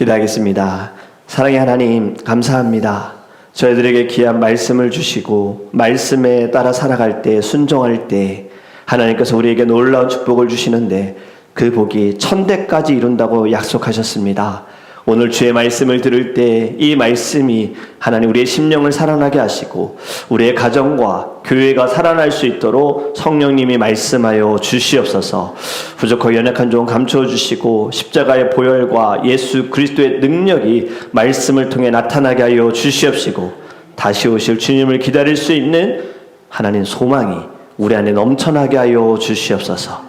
기도하겠습니다. 사랑의 하나님, 감사합니다. 저희들에게 귀한 말씀을 주시고 말씀에 따라 살아갈 때, 순종할 때 하나님께서 우리에게 놀라운 축복을 주시는데 그 복이 천대까지 이룬다고 약속하셨습니다. 오늘 주의 말씀을 들을 때 이 말씀이 하나님 우리의 심령을 살아나게 하시고 우리의 가정과 교회가 살아날 수 있도록 성령님이 말씀하여 주시옵소서. 부족하고 연약한 종 감추어 주시고 십자가의 보혈과 예수 그리스도의 능력이 말씀을 통해 나타나게 하여 주시옵시고 다시 오실 주님을 기다릴 수 있는 하나님 소망이 우리 안에 넘쳐나게 하여 주시옵소서.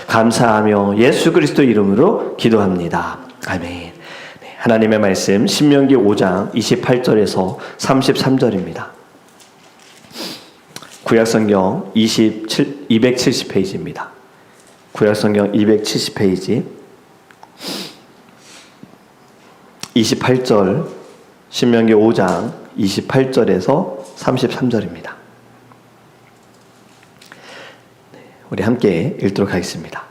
감사하며 예수 그리스도 이름으로 기도합니다. 아멘. 하나님의 말씀 신명기 5장 28절에서 33절입니다. 구약성경 270페이지입니다. 구약성경 270페이지 28절 신명기 5장 28절에서 33절입니다. 우리 함께 읽도록 하겠습니다.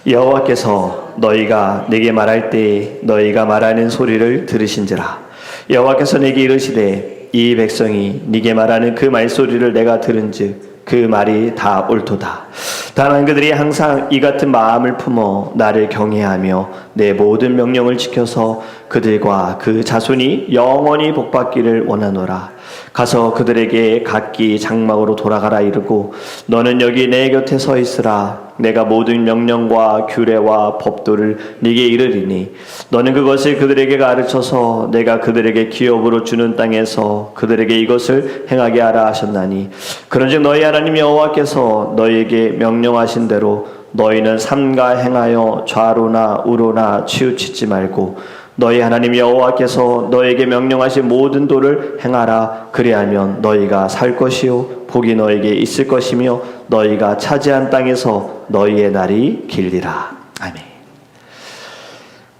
여호와께서 너희가 내게 말할 때 너희가 말하는 소리를 들으신지라. 여호와께서 내게 이르시되 이 백성이 네게 말하는 그 말소리를 내가 들은즉 그 말이 다 옳도다. 다만 그들이 항상 이 같은 마음을 품어 나를 경외하며 내 모든 명령을 지켜서 그들과 그 자손이 영원히 복받기를 원하노라. 가서 그들에게 각기 장막으로 돌아가라 이르고 너는 여기 내 곁에 서 있으라. 내가 모든 명령과 규례와 법도를 네게 이르리니 너는 그것을 그들에게 가르쳐서 내가 그들에게 기업으로 주는 땅에서 그들에게 이것을 행하게 하라 하셨나니 그런즉 너희 하나님 여호와께서 너희에게 명령하신 대로 너희는 삼가 행하여 좌로나 우로나 치우치지 말고 너희 하나님 여호와께서 너에게 명령하신 모든 도를 행하라. 그리하면 너희가 살 것이요 복이 너에게 있을 것이며 너희가 차지한 땅에서 너희의 날이 길리라. 아멘.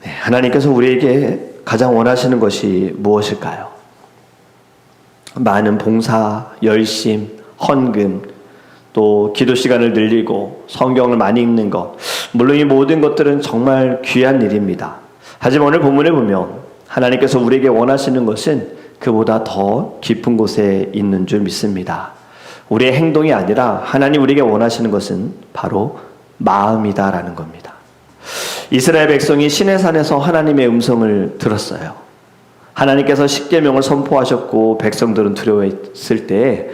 네, 하나님께서 우리에게 가장 원하시는 것이 무엇일까요? 많은 봉사, 열심, 헌금, 또 기도 시간을 늘리고 성경을 많이 읽는 것, 물론 이 모든 것들은 정말 귀한 일입니다. 하지만 오늘 본문에 보면 하나님께서 우리에게 원하시는 것은 그보다 더 깊은 곳에 있는 줄 믿습니다. 우리의 행동이 아니라 하나님 우리에게 원하시는 것은 바로 마음이다라는 겁니다. 이스라엘 백성이 시내산에서 하나님의 음성을 들었어요. 하나님께서 십계명을 선포하셨고 백성들은 두려워했을 때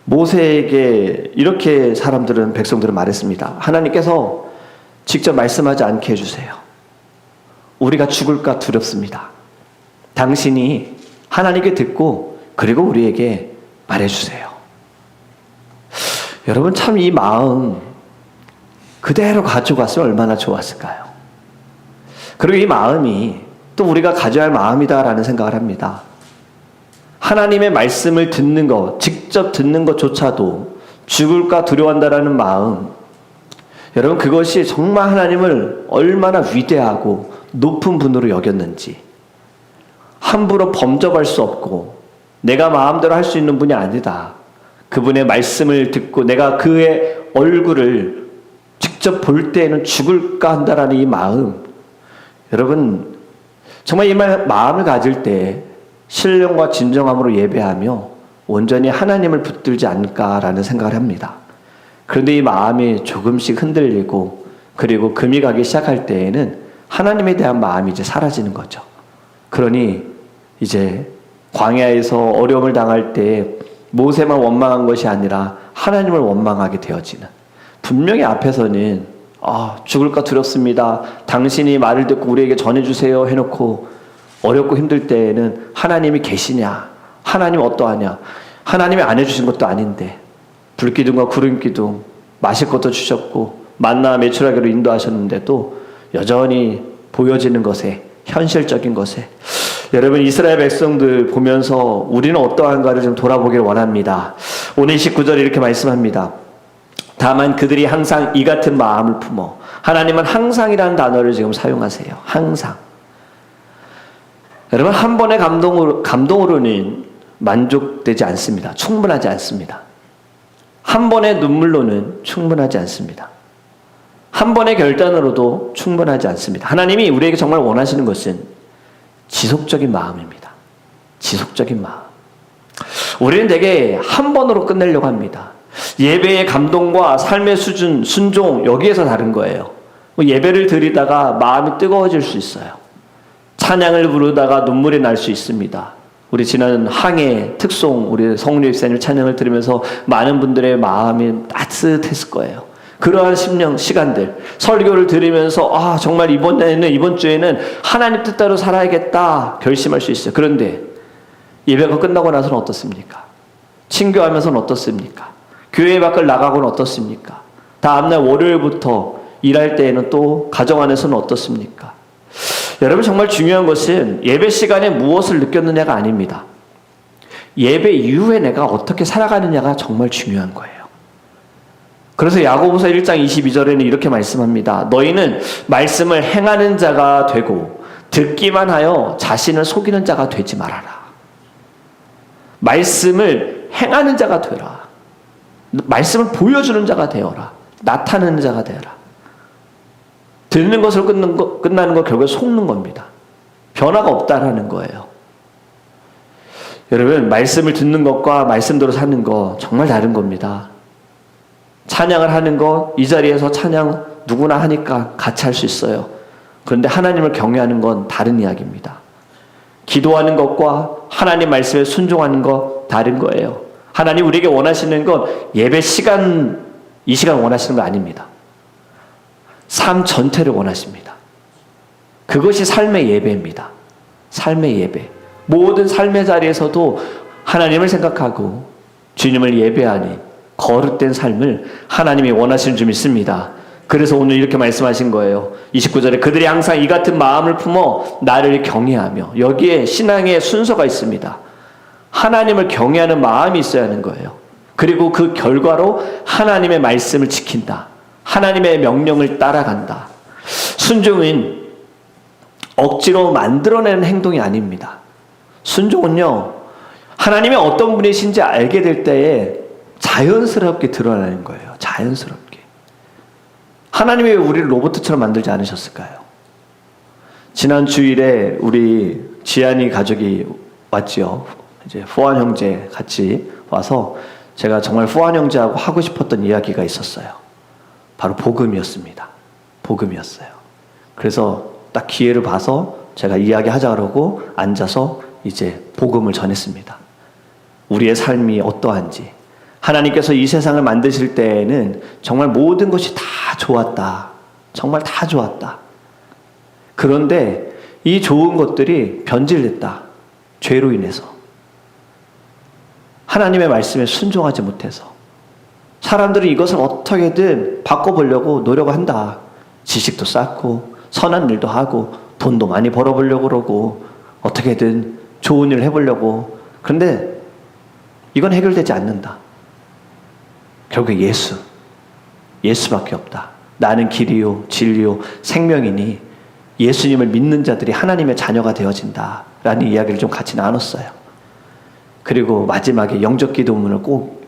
모세에게 이렇게 백성들은 말했습니다. 하나님께서 직접 말씀하지 않게 해주세요. 우리가 죽을까 두렵습니다. 당신이 하나님께 듣고 그리고 우리에게 말해주세요. 여러분 참 이 마음 그대로 가져갔으면 얼마나 좋았을까요? 그리고 이 마음이 또 우리가 가져야 할 마음이다라는 생각을 합니다. 하나님의 말씀을 듣는 것, 직접 듣는 것조차도 죽을까 두려워한다라는 마음, 여러분 그것이 정말 하나님을 얼마나 위대하고 높은 분으로 여겼는지, 함부로 범접할 수 없고 내가 마음대로 할 수 있는 분이 아니다. 그분의 말씀을 듣고 내가 그의 얼굴을 직접 볼 때에는 죽을까 한다라는 이 마음, 여러분 정말 이 마음을 가질 때 신령과 진정함으로 예배하며 온전히 하나님을 붙들지 않을까라는 생각을 합니다. 그런데 이 마음이 조금씩 흔들리고 그리고 금이 가기 시작할 때에는 하나님에 대한 마음이 이제 사라지는 거죠. 그러니 이제 광야에서 어려움을 당할 때 모세만 원망한 것이 아니라 하나님을 원망하게 되어지는, 분명히 앞에서는 죽을까 두렵습니다. 당신이 말을 듣고 우리에게 전해주세요 해놓고 어렵고 힘들 때에는 하나님이 계시냐? 하나님 어떠하냐? 하나님이 안 해주신 것도 아닌데 불기둥과 구름기둥 마실 것도 주셨고 만나 매출하기로 인도하셨는데도 여전히 보여지는 것에, 현실적인 것에, 여러분 이스라엘 백성들 보면서 우리는 어떠한가를 좀 돌아보길 원합니다. 오늘 19절에 이렇게 말씀합니다. 다만 그들이 항상 이 같은 마음을 품어, 하나님은 항상이라는 단어를 지금 사용하세요. 항상. 여러분 한 번의 감동으로는 만족되지 않습니다. 충분하지 않습니다. 한 번의 눈물로는 충분하지 않습니다. 한 번의 결단으로도 충분하지 않습니다. 하나님이 우리에게 정말 원하시는 것은 지속적인 마음입니다. 지속적인 마음. 우리는 되게 한 번으로 끝내려고 합니다. 예배의 감동과 삶의 수준, 순종, 여기에서 다른 거예요. 예배를 드리다가 마음이 뜨거워질 수 있어요. 찬양을 부르다가 눈물이 날 수 있습니다. 우리 지난 항해 특송, 우리 성령 입사님 찬양을 들으면서 많은 분들의 마음이 따뜻했을 거예요. 그러한 시간들, 설교를 들으면서 정말 이번 주에는 하나님 뜻대로 살아야겠다 결심할 수 있어요. 그런데 예배가 끝나고 나서는 어떻습니까? 친교하면서는 어떻습니까? 교회 밖을 나가고는 어떻습니까? 다음날 월요일부터 일할 때에는 또 가정 안에서는 어떻습니까? 여러분, 정말 중요한 것은 예배 시간에 무엇을 느꼈느냐가 아닙니다. 예배 이후에 내가 어떻게 살아가느냐가 정말 중요한 거예요. 그래서 야고보서 1장 22절에는 이렇게 말씀합니다. 너희는 말씀을 행하는 자가 되고 듣기만 하여 자신을 속이는 자가 되지 말아라. 말씀을 행하는 자가 되라. 말씀을 보여주는 자가 되어라. 나타내는 자가 되어라. 듣는 것을 끝나는 거 결국에 속는 겁니다. 변화가 없다라는 거예요. 여러분, 말씀을 듣는 것과 말씀대로 사는 거 정말 다른 겁니다. 찬양을 하는 것, 이 자리에서 찬양 누구나 하니까 같이 할 수 있어요. 그런데 하나님을 경외하는 건 다른 이야기입니다. 기도하는 것과 하나님 말씀에 순종하는 것 다른 거예요. 하나님 우리에게 원하시는 건 예배 시간, 이 시간 원하시는 거 아닙니다. 삶 전체를 원하십니다. 그것이 삶의 예배입니다. 삶의 예배. 모든 삶의 자리에서도 하나님을 생각하고 주님을 예배하는 거룩된 삶을 하나님이 원하시는 줄 믿습니다. 그래서 오늘 이렇게 말씀하신 거예요. 29절에 그들이 항상 이 같은 마음을 품어 나를 경외하며, 여기에 신앙의 순서가 있습니다. 하나님을 경외하는 마음이 있어야 하는 거예요. 그리고 그 결과로 하나님의 말씀을 지킨다. 하나님의 명령을 따라간다. 순종은 억지로 만들어내는 행동이 아닙니다. 순종은요, 하나님이 어떤 분이신지 알게 될 때에 자연스럽게 드러나는 거예요. 자연스럽게. 하나님이 왜 우리를 로봇처럼 만들지 않으셨을까요? 지난 주일에 우리 지안이 가족이 왔지요. 이제 후안 형제 같이 와서 제가 정말 후안 형제하고 하고 싶었던 이야기가 있었어요. 바로 복음이었습니다. 복음이었어요. 그래서 딱 기회를 봐서 제가 이야기하자 그러고 앉아서 이제 복음을 전했습니다. 우리의 삶이 어떠한지, 하나님께서 이 세상을 만드실 때에는 정말 모든 것이 다 좋았다. 정말 다 좋았다. 그런데 이 좋은 것들이 변질됐다. 죄로 인해서. 하나님의 말씀에 순종하지 못해서. 사람들은 이것을 어떻게든 바꿔보려고 노력한다. 지식도 쌓고 선한 일도 하고 돈도 많이 벌어보려고 그러고 어떻게든 좋은 일을 해보려고. 그런데 이건 해결되지 않는다. 결국 예수밖에 없다. 나는 길이요 진리요 생명이니 예수님을 믿는 자들이 하나님의 자녀가 되어진다 라는 이야기를 좀 같이 나눴어요. 그리고 마지막에 영적 기도문을 꼭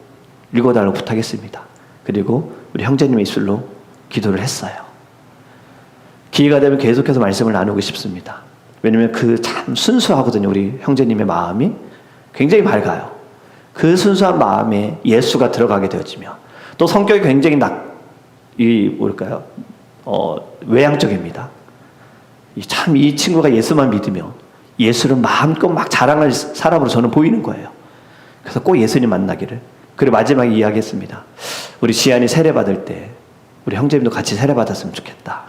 읽어달라고 부탁했습니다. 그리고 우리 형제님의 입술로 기도를 했어요. 기회가 되면 계속해서 말씀을 나누고 싶습니다. 왜냐면 그 참 순수하거든요. 우리 형제님의 마음이 굉장히 밝아요. 그 순수한 마음에 예수가 들어가게 되어지며, 또 성격이 굉장히 외향적입니다. 참 이 친구가 예수만 믿으면 예수를 마음껏 막 자랑할 사람으로 저는 보이는 거예요. 그래서 꼭 예수님 만나기를. 그리고 마지막에 이야기했습니다. 우리 지안이 세례 받을 때 우리 형제님도 같이 세례 받았으면 좋겠다.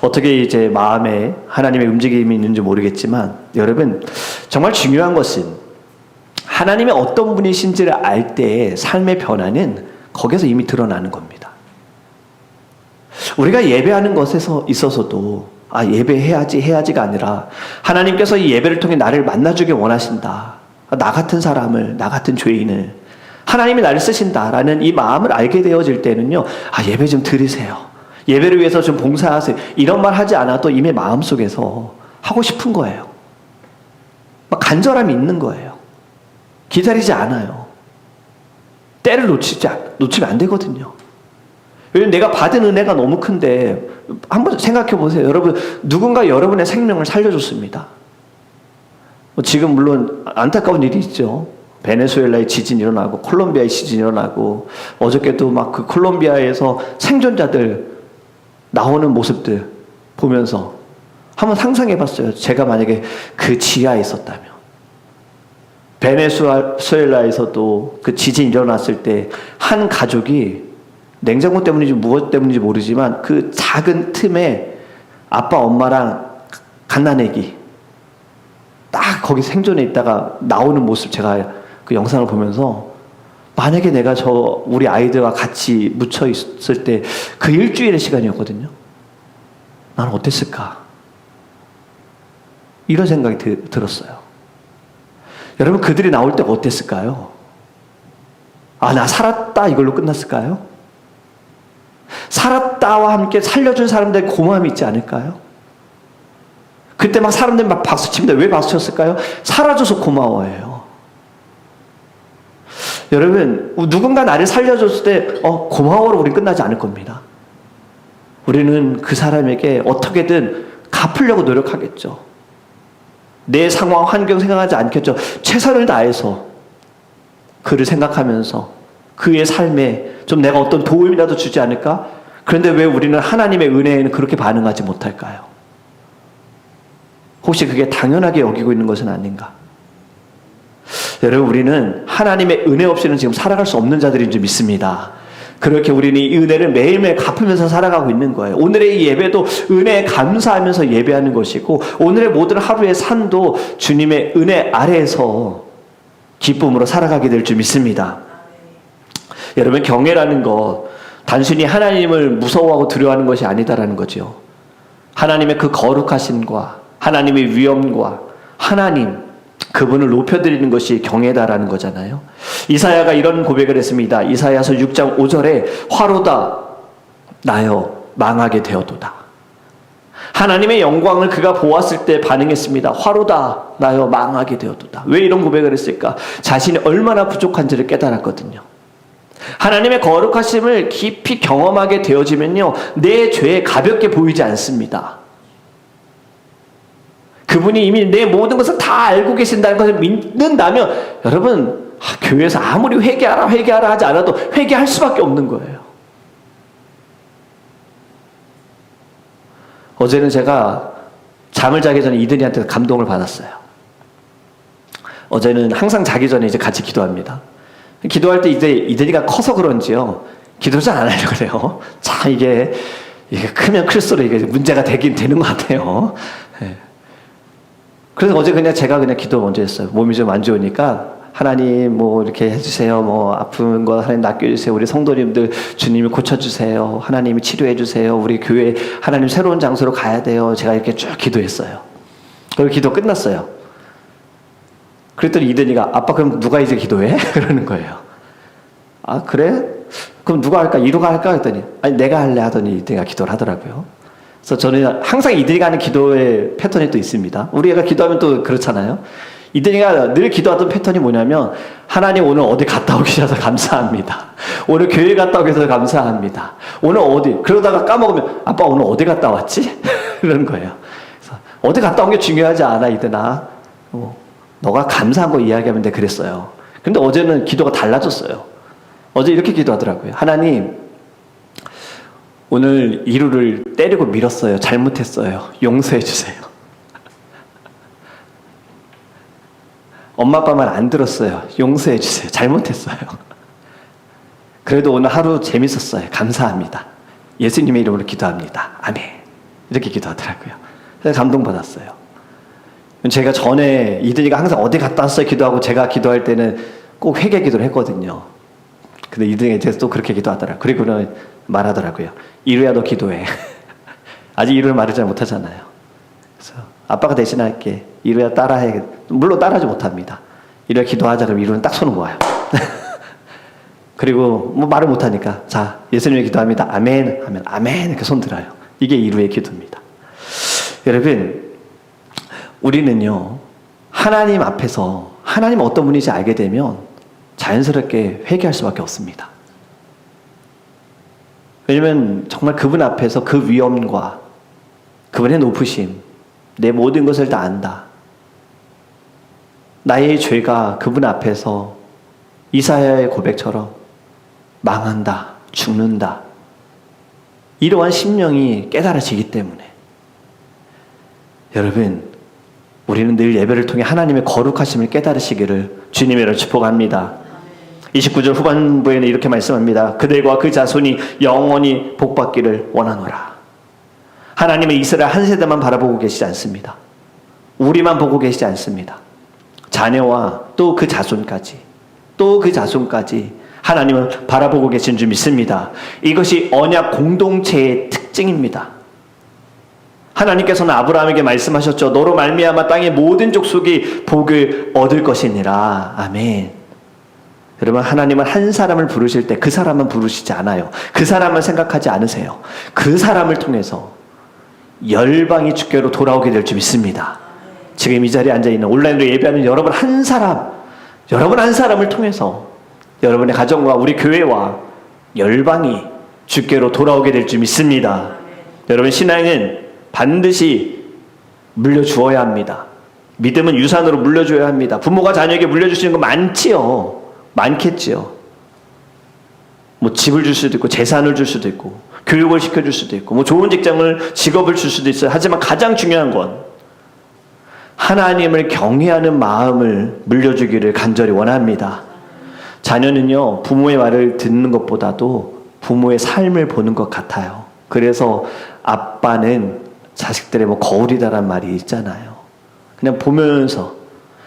어떻게 이제 마음에 하나님의 움직임이 있는지 모르겠지만, 여러분 정말 중요한 것은 하나님의 어떤 분이신지를 알 때의 삶의 변화는 거기서 이미 드러나는 겁니다. 우리가 예배하는 것에서 있어서도 예배해야지가 아니라 하나님께서 이 예배를 통해 나를 만나주길 원하신다. 나 같은 사람을, 나 같은 죄인을 하나님이 나를 쓰신다라는 이 마음을 알게 되어질 때는요, 예배 좀 드리세요. 예배를 위해서 좀 봉사하세요. 이런 말 하지 않아도 이미 마음속에서 하고 싶은 거예요. 막 간절함이 있는 거예요. 기다리지 않아요. 때를 놓치면 안 되거든요. 왜냐면 내가 받은 은혜가 너무 큰데, 한번 생각해 보세요. 여러분, 누군가 여러분의 생명을 살려줬습니다. 지금 물론 안타까운 일이 있죠. 베네수엘라의 지진이 일어나고 콜롬비아의 지진이 일어나고 어저께도 막 그 콜롬비아에서 생존자들 나오는 모습들 보면서 한번 상상해 봤어요. 제가 만약에 그 지하에 있었다면. 베네수엘라에서도 그 지진이 일어났을 때 한 가족이 냉장고 때문인지 무엇 때문인지 모르지만 그 작은 틈에 아빠 엄마랑 갓난아기 딱 거기 생존해 있다가 나오는 모습 제가 그 영상을 보면서 만약에 내가 우리 아이들과 같이 묻혀 있을 때 그 일주일의 시간이었거든요. 나는 어땠을까? 이런 생각이 들었어요. 여러분 그들이 나올 때가 어땠을까요? 아, 나 살았다 이걸로 끝났을까요? 살았다와 함께 살려준 사람들의 고마움이 있지 않을까요? 그때 막 사람들이 막 박수 칩니다. 왜 박수 쳤을까요? 살아줘서 고마워해요. 여러분, 누군가 나를 살려줬을 때 고마워로 우린 끝나지 않을 겁니다. 우리는 그 사람에게 어떻게든 갚으려고 노력하겠죠. 내 상황, 환경 생각하지 않겠죠. 최선을 다해서 그를 생각하면서 그의 삶에 좀 내가 어떤 도움이라도 주지 않을까? 그런데 왜 우리는 하나님의 은혜에는 그렇게 반응하지 못할까요? 혹시 그게 당연하게 여기고 있는 것은 아닌가? 여러분, 우리는 하나님의 은혜 없이는 지금 살아갈 수 없는 자들인 줄 믿습니다. 그렇게 우리는 이 은혜를 매일매일 갚으면서 살아가고 있는 거예요. 오늘의 이 예배도 은혜에 감사하면서 예배하는 것이고, 오늘의 모든 하루의 삶도 주님의 은혜 아래에서 기쁨으로 살아가게 될 줄 믿습니다. 여러분, 경외라는 것 단순히 하나님을 무서워하고 두려워하는 것이 아니다라는 거죠. 하나님의 그 거룩하심과 하나님의 위엄과 하나님 그분을 높여드리는 것이 경외다라는 거잖아요. 이사야가 이런 고백을 했습니다. 이사야서 6장 5절에 화로다 나여 망하게 되어도다. 하나님의 영광을 그가 보았을 때 반응했습니다. 화로다 나여 망하게 되어도다. 왜 이런 고백을 했을까? 자신이 얼마나 부족한지를 깨달았거든요. 하나님의 거룩하심을 깊이 경험하게 되어지면요, 내 죄에 가볍게 보이지 않습니다. 그분이 이미 내 모든 것을 다 알고 계신다는 것을 믿는다면, 여러분, 교회에서 아무리 회개하라 하지 않아도 회개할 수밖에 없는 거예요. 어제는 제가 잠을 자기 전에 이든이한테 감동을 받았어요. 어제는 항상 자기 전에 이제 같이 기도합니다. 기도할 때 이제 이든이가 커서 그런지요, 기도를 잘 안 하려고 그래요. 참 이게 크면 클수록 이게 문제가 되긴 되는 것 같아요. 네. 그래서 어제 제가 기도 먼저 했어요. 몸이 좀 안 좋으니까 하나님 뭐 이렇게 해주세요. 뭐 아픈 거 하나님 낫겨주세요. 우리 성도님들 주님이 고쳐주세요. 하나님이 치료해주세요. 우리 교회 하나님 새로운 장소로 가야 돼요. 제가 이렇게 쭉 기도했어요. 그리고 기도 끝났어요. 그랬더니 이든이가 아빠 그럼 누가 이제 기도해? 그러는 거예요. 아 그래? 그럼 누가 할까? 이루가 할까? 했더니 아니 내가 할래 하더니 이든이가 기도를 하더라고요. 그래서 저는 항상 이든이가 하는 기도의 패턴이 또 있습니다. 우리 애가 기도하면 또 그렇잖아요. 이든이가 늘 기도하던 패턴이 뭐냐면 하나님 오늘 어디 갔다 오기 위해서 감사합니다. 오늘 교회 갔다 오기 위해서 감사합니다. 오늘 어디 그러다가 까먹으면 아빠 오늘 어디 갔다 왔지? 이러는 거예요. 그래서 어디 갔다 온 게 중요하지 않아 이든아. 너가 감사한 거 이야기하면 돼 그랬어요. 근데 어제는 기도가 달라졌어요. 어제 이렇게 기도하더라고요. 하나님 오늘 이루를 때리고 밀었어요. 잘못했어요. 용서해 주세요. 엄마 아빠 말 안 들었어요. 용서해 주세요. 잘못했어요. 그래도 오늘 하루 재밌었어요. 감사합니다. 예수님의 이름으로 기도합니다. 아멘. 이렇게 기도하더라고요. 그래서 감동받았어요. 제가 전에 이든이가 항상 어디 갔다 왔어요 기도하고 제가 기도할 때는 꼭 회개 기도를 했거든요. 근데 이든이가 이제 또 그렇게 기도하더라고요. 그리고는 말하더라고요. 이루야 너 기도해. 아직 이루를 말을 잘 못하잖아요. 그래서 아빠가 대신할게. 이루야 따라해. 물론 따라하지 못합니다. 이루야 기도하자 그러면 이루는 딱 손을 모아요. 그리고 뭐 말을 못하니까 자 예수님의 기도합니다. 아멘 하면 아멘 이렇게 손 들어요. 이게 이루의 기도입니다. 여러분 우리는요 하나님 앞에서 하나님 어떤 분인지 알게 되면 자연스럽게 회개할 수밖에 없습니다. 왜냐면 정말 그분 앞에서 그 위엄과 그분의 높으심 내 모든 것을 다 안다. 나의 죄가 그분 앞에서 이사야의 고백처럼 망한다, 죽는다, 이러한 심령이 깨달아지기 때문에 여러분, 우리는 늘 예배를 통해 하나님의 거룩하심을 깨달으시기를 주님으로 축복합니다. 29절 후반부에는 이렇게 말씀합니다. 그들과 그 자손이 영원히 복받기를 원하노라. 하나님은 이스라엘 한 세대만 바라보고 계시지 않습니다. 우리만 보고 계시지 않습니다. 자녀와 또 그 자손까지, 또 그 자손까지 하나님을 바라보고 계신 줄 믿습니다. 이것이 언약 공동체의 특징입니다. 하나님께서는 아브라함에게 말씀하셨죠. 너로 말미암아 땅의 모든 족속이 복을 얻을 것이니라. 아멘. 여러분, 하나님은 한 사람을 부르실 때 그 사람만 부르시지 않아요. 그 사람만 생각하지 않으세요. 그 사람을 통해서 열방이 주께로 돌아오게 될 줄 믿습니다. 지금 이 자리에 앉아있는 온라인으로 예배하는 여러분 한 사람을 통해서 여러분의 가정과 우리 교회와 열방이 주께로 돌아오게 될 줄 믿습니다. 여러분, 신앙은 반드시 물려주어야 합니다. 믿음은 유산으로 물려줘야 합니다. 부모가 자녀에게 물려주시는 거 많지요. 많겠지요. 뭐 집을 줄 수도 있고 재산을 줄 수도 있고 교육을 시켜줄 수도 있고 뭐 좋은 직업을 줄 수도 있어요. 하지만 가장 중요한 건 하나님을 경외하는 마음을 물려주기를 간절히 원합니다. 자녀는요, 부모의 말을 듣는 것보다도 부모의 삶을 보는 것 같아요. 그래서 아빠는 자식들의 뭐 거울이다란 말이 있잖아요. 그냥 보면서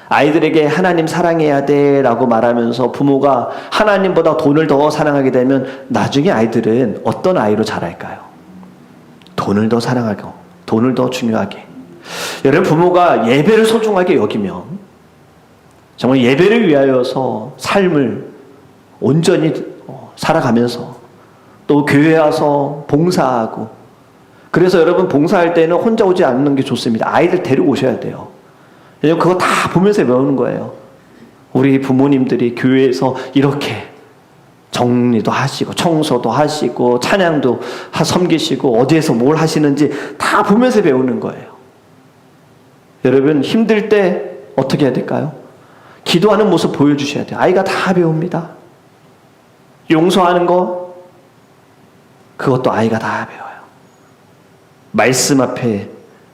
아이들에게 하나님 사랑해야 돼 라고 말하면서 부모가 하나님보다 돈을 더 사랑하게 되면 나중에 아이들은 어떤 아이로 자랄까요? 돈을 더 사랑하고 돈을 더 중요하게. 여러분, 부모가 예배를 소중하게 여기면 정말 예배를 위하여서 삶을 온전히 살아가면서 또 교회 와서 봉사하고, 그래서 여러분 봉사할 때는 혼자 오지 않는 게 좋습니다. 아이들 데리고 오셔야 돼요. 왜냐면 그거 다 보면서 배우는 거예요. 우리 부모님들이 교회에서 이렇게 정리도 하시고 청소도 하시고 찬양도 섬기시고 어디에서 뭘 하시는지 다 보면서 배우는 거예요. 여러분, 힘들 때 어떻게 해야 될까요? 기도하는 모습 보여주셔야 돼요. 아이가 다 배웁니다. 용서하는 거, 그것도 아이가 다 배워요. 말씀 앞에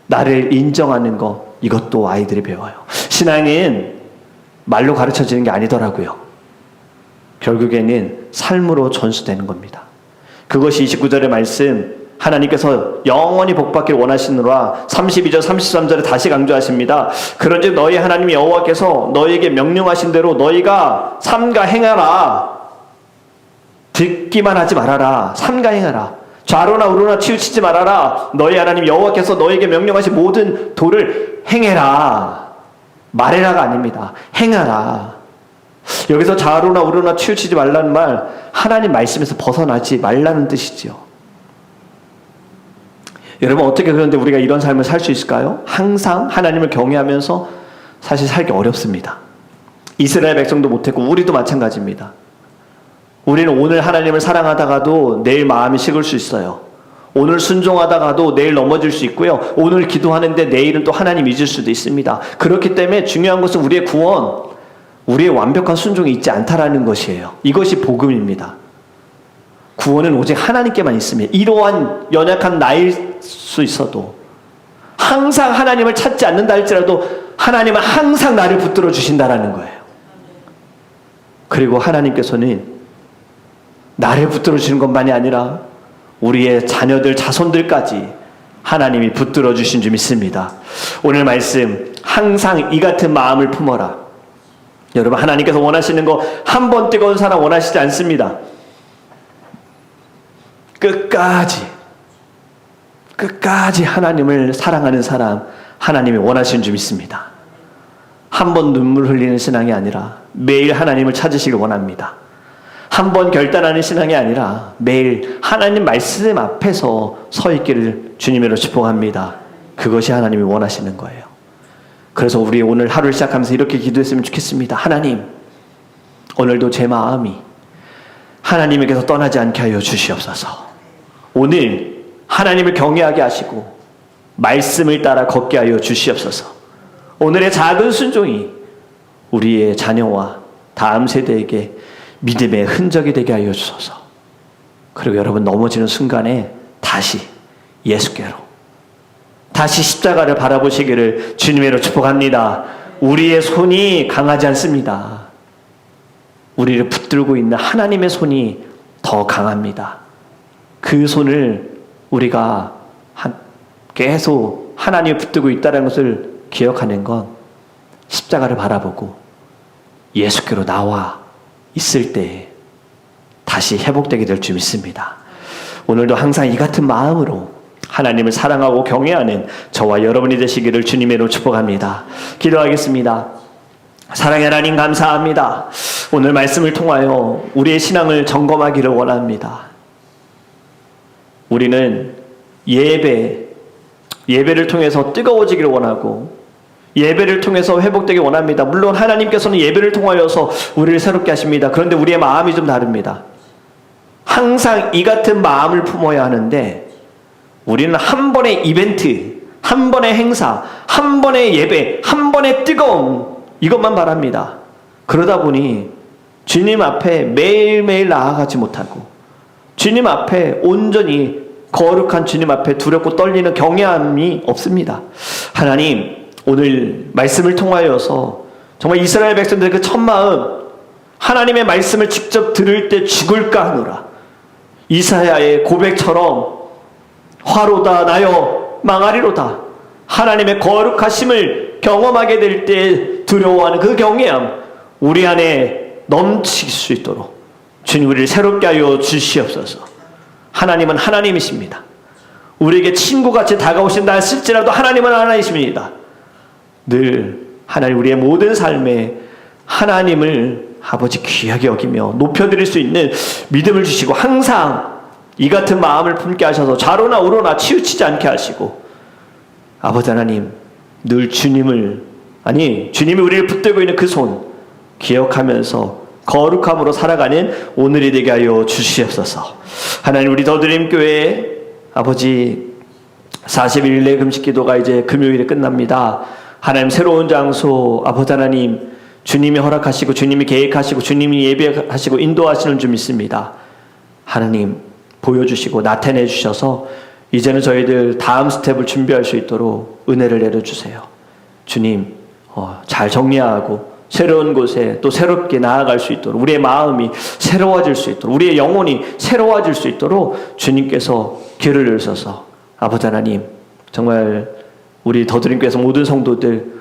나를 인정하는 거, 이것도 아이들이 배워요. 신앙은 말로 가르쳐지는 게 아니더라고요. 결국에는 삶으로 전수되는 겁니다. 그것이 29절의 말씀, 하나님께서 영원히 복받기를 원하시느라 32절 33절에 다시 강조하십니다. 그런즉 너희 하나님 여호와께서 너희에게 명령하신 대로 너희가 삼가 행하라. 듣기만 하지 말아라. 삼가 행하라. 좌로나 우로나 치우치지 말아라. 너희 하나님 여호와께서 너희에게 명령하신 모든 도를 행해라. 말해라가 아닙니다. 행하라. 여기서 좌로나 우로나 치우치지 말라는 말, 하나님 말씀에서 벗어나지 말라는 뜻이죠. 여러분, 어떻게 그런데 우리가 이런 삶을 살 수 있을까요? 항상 하나님을 경외하면서 사실 살기 어렵습니다. 이스라엘 백성도 못했고 우리도 마찬가지입니다. 우리는 오늘 하나님을 사랑하다가도 내일 마음이 식을 수 있어요. 오늘 순종하다가도 내일 넘어질 수 있고요. 오늘 기도하는데 내일은 또 하나님 잊을 수도 있습니다. 그렇기 때문에 중요한 것은 우리의 구원, 우리의 완벽한 순종이 있지 않다라는 것이에요. 이것이 복음입니다. 구원은 오직 하나님께만 있습니다. 이러한 연약한 나일 수 있어도 항상 하나님을 찾지 않는다 할지라도 하나님은 항상 나를 붙들어 주신다라는 거예요. 그리고 하나님께서는 나를 붙들어 주시는 것만이 아니라 우리의 자녀들, 자손들까지 하나님이 붙들어 주신 줄 믿습니다. 오늘 말씀, 항상 이 같은 마음을 품어라. 여러분, 하나님께서 원하시는 거 한 번 뜨거운 사랑 원하시지 않습니다. 끝까지 하나님을 사랑하는 사람, 하나님이 원하시는 줄 믿습니다. 한 번 눈물 흘리는 신앙이 아니라 매일 하나님을 찾으시길 원합니다. 한 번 결단하는 신앙이 아니라 매일 하나님 말씀 앞에서 서 있기를 주님으로 축복합니다. 그것이 하나님이 원하시는 거예요. 그래서 우리 오늘 하루를 시작하면서 이렇게 기도했으면 좋겠습니다. 하나님, 오늘도 제 마음이 하나님에게서 떠나지 않게 하여 주시옵소서. 오늘 하나님을 경외하게 하시고 말씀을 따라 걷게 하여 주시옵소서. 오늘의 작은 순종이 우리의 자녀와 다음 세대에게 믿음의 흔적이 되게 하여 주소서. 그리고 여러분 넘어지는 순간에 다시 예수께로, 다시 십자가를 바라보시기를 주님으로 축복합니다. 우리의 손이 강하지 않습니다. 우리를 붙들고 있는 하나님의 손이 더 강합니다. 그 손을 우리가 계속 하나님을 붙들고 있다는 것을 기억하는 건 십자가를 바라보고 예수께로 나와 있을 때 다시 회복되게 될 줄 믿습니다. 오늘도 항상 이 같은 마음으로 하나님을 사랑하고 경외하는 저와 여러분이 되시기를 주님으로 축복합니다. 기도하겠습니다. 사랑의 하나님 감사합니다. 오늘 말씀을 통하여 우리의 신앙을 점검하기를 원합니다. 우리는 예배를 통해서 뜨거워지기를 원하고 예배를 통해서 회복되기 원합니다. 물론 하나님께서는 예배를 통하여서 우리를 새롭게 하십니다. 그런데 우리의 마음이 좀 다릅니다. 항상 이 같은 마음을 품어야 하는데 우리는 한 번의 이벤트, 한 번의 행사, 한 번의 예배, 한 번의 뜨거움, 이것만 바랍니다. 그러다 보니 주님 앞에 매일매일 나아가지 못하고 주님 앞에 온전히 거룩한 주님 앞에 두렵고 떨리는 경외함이 없습니다. 하나님, 오늘 말씀을 통하여서 정말 이스라엘 백성들의 그 첫마음, 하나님의 말씀을 직접 들을 때 죽을까 하노라. 이사야의 고백처럼 화로다 나여 망하리로다. 하나님의 거룩하심을 경험하게 될 때 두려워하는 그 경외함 우리 안에 넘칠 수 있도록 주님 우리를 새롭게 하여 주시옵소서. 하나님은 하나님이십니다. 우리에게 친구같이 다가오신다 했을지라도 하나님은 하나님이십니다. 늘 하나님 우리의 모든 삶에 하나님을 아버지 귀하게 여기며 높여드릴 수 있는 믿음을 주시고 항상 이 같은 마음을 품게 하셔서 좌로나 우로나 치우치지 않게 하시고 아버지 하나님 늘 주님이 우리를 붙들고 있는 그 손 기억하면서 거룩함으로 살아가는 오늘이 되게 하여 주시옵소서. 하나님 우리 더드림교회 아버지 41일의 금식기도가 이제 금요일에 끝납니다. 하나님 새로운 장소 아버지 하나님 주님이 허락하시고 주님이 계획하시고 주님이 예배하시고 인도하시는 줄 믿습니다. 하나님 보여주시고 나타내 주셔서 이제는 저희들 다음 스텝을 준비할 수 있도록 은혜를 내려주세요. 주님 잘 정리하고 새로운 곳에 또 새롭게 나아갈 수 있도록 우리의 마음이 새로워질 수 있도록 우리의 영혼이 새로워질 수 있도록 주님께서 길을 열셔서 아버지 하나님 정말 우리 더드림교회에서 모든 성도들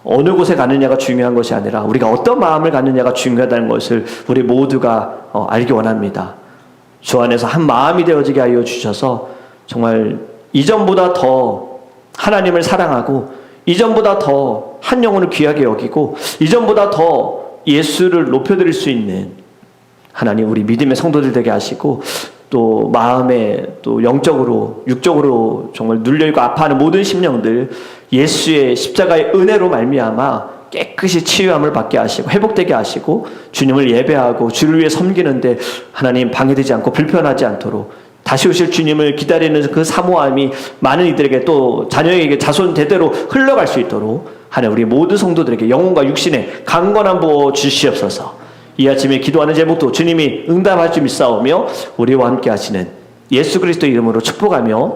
어느 곳에 가느냐가 중요한 것이 아니라 우리가 어떤 마음을 갖느냐가 중요하다는 것을 우리 모두가 알기 원합니다. 주 안에서 한 마음이 되어지게 하여 주셔서 정말 이전보다 더 하나님을 사랑하고 이전보다 더 한 영혼을 귀하게 여기고 이전보다 더 예수를 높여드릴 수 있는 하나님 우리 믿음의 성도들 되게 하시고 또 마음에 또 영적으로 육적으로 정말 눌려있고 아파하는 모든 심령들 예수의 십자가의 은혜로 말미암아 깨끗이 치유함을 받게 하시고 회복되게 하시고 주님을 예배하고 주를 위해 섬기는데 하나님 방해되지 않고 불편하지 않도록 다시 오실 주님을 기다리는 그 사모함이 많은 이들에게 또 자녀에게 자손 대대로 흘러갈 수 있도록 하나님 우리 모든 성도들에게 영혼과 육신에 강건한 부어 주시옵소서. 이 아침에 기도하는 제목도 주님이 응답할 줄 믿사오며 우리와 함께 하시는 예수 그리스도 이름으로 축복하며